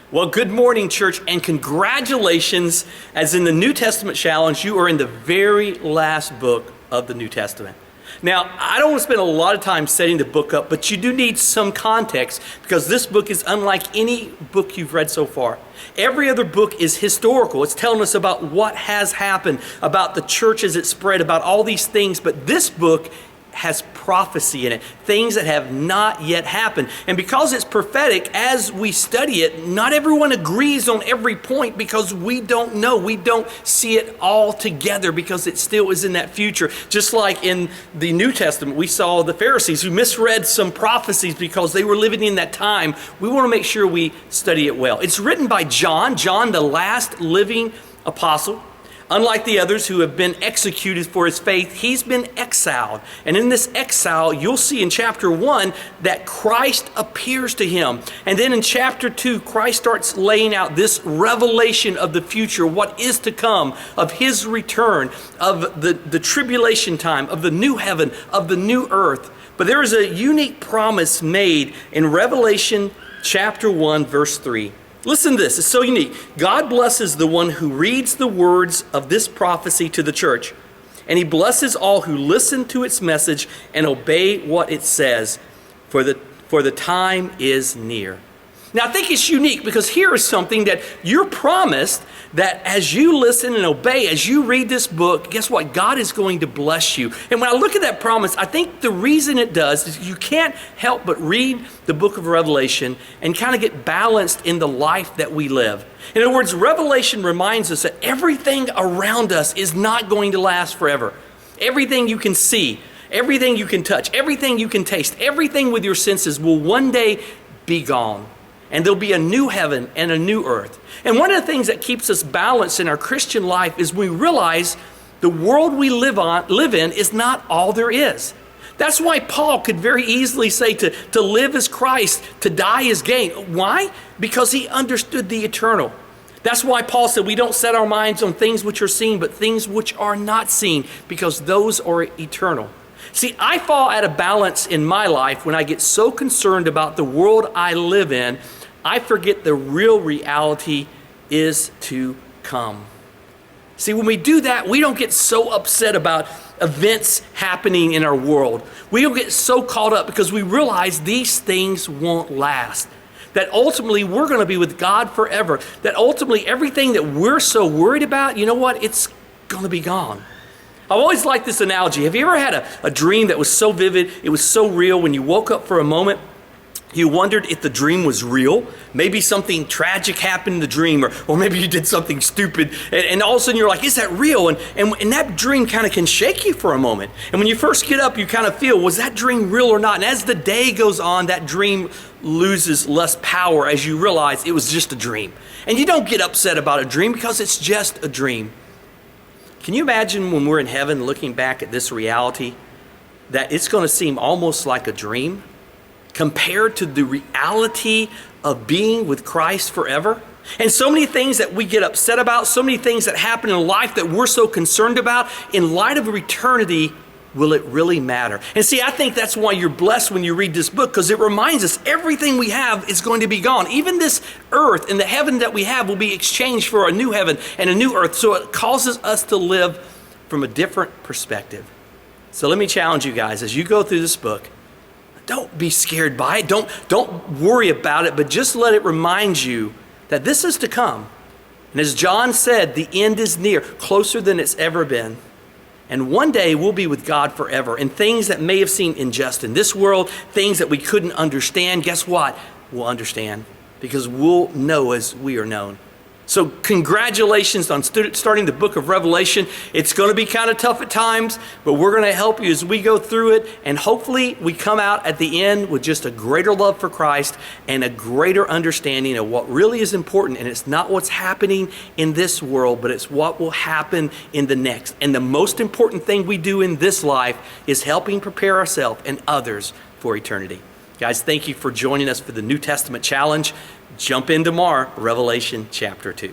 Well, good morning, church, and congratulations. As in the New Testament challenge, you are in the very last book of the New Testament. Now, I don't want to spend a lot of time setting the book up, but you do need some context because this book is unlike any book you've read so far. Every other book is historical. It's telling us about what has happened, about the church as it spread, about all these things, but this book has prophecy in it, things that have not yet happened. And because it's prophetic, as we study it, not everyone agrees on every point because we don't know. We don't see it all together because it still is in that future. Just like in the New Testament, we saw the Pharisees who misread some prophecies because they were living in that time. We want to make sure we study it well. It's written by John, the last living apostle. Unlike the others who have been executed for his faith, he's been exiled. And in this exile, you'll see in chapter 1 that Christ appears to him. And then in chapter 2, Christ starts laying out this revelation of the future, what is to come, of his return, of the tribulation time, of the new heaven, of the new earth. But there is a unique promise made in Revelation chapter 1, verse 3. Listen to this, it's so unique. God blesses the one who reads the words of this prophecy to the church, and he blesses all who listen to its message and obey what it says, for the time is near. Now, I think it's unique because here is something that you're promised that as you listen and obey, as you read this book, guess what? God is going to bless you. And when I look at that promise, I think the reason it does is you can't help but read the book of Revelation and kind of get balanced in the life that we live. In other words, Revelation reminds us that everything around us is not going to last forever. Everything you can see, everything you can touch, everything you can taste, everything with your senses will one day be gone. And there'll be a new heaven and a new earth. And one of the things that keeps us balanced in our Christian life is we realize the world we live in is not all there is. That's why Paul could very easily say to live is Christ, to die is gain. Why? Because he understood the eternal. That's why Paul said we don't set our minds on things which are seen, but things which are not seen, because those are eternal. See, I fall out of balance in my life when I get so concerned about the world I live in, I forget the real reality is to come. See, when we do that, we don't get so upset about events happening in our world. We don't get so caught up because we realize these things won't last. That ultimately we're going to be with God forever. That ultimately everything that we're so worried about, you know what? It's going to be gone. I've always liked this analogy. Have you ever had a dream that was so vivid, it was so real, when you woke up for a moment, you wondered if the dream was real? Maybe something tragic happened in the dream, or maybe you did something stupid, and all of a sudden you're like, is that real? And that dream kind of can shake you for a moment. And when you first get up, you kind of feel, was that dream real or not? And as the day goes on, that dream loses less power as you realize it was just a dream. And you don't get upset about a dream because it's just a dream. Can you imagine when we're in heaven looking back at this reality that it's going to seem almost like a dream compared to the reality of being with Christ forever? And so many things that we get upset about, so many things that happen in life that we're so concerned about, in light of eternity, will it really matter? And see, I think that's why you're blessed when you read this book, because it reminds us everything we have is going to be gone. Even this earth and the heaven that we have will be exchanged for a new heaven and a new earth. So it causes us to live from a different perspective. So let me challenge you guys, as you go through this book, don't be scared by it. Don't worry about it, but just let it remind you that this is to come. And as John said, the end is near, closer than it's ever been. And one day we'll be with God forever. And things that may have seemed unjust in this world, things that we couldn't understand, guess what? We'll understand, because we'll know as we are known. So congratulations on starting the book of Revelation. It's going to be kind of tough at times, but we're going to help you as we go through it. And hopefully we come out at the end with just a greater love for Christ and a greater understanding of what really is important. And it's not what's happening in this world, but it's what will happen in the next. And the most important thing we do in this life is helping prepare ourselves and others for eternity. Guys, thank you for joining us for the New Testament Challenge. Jump in tomorrow, Revelation chapter 2.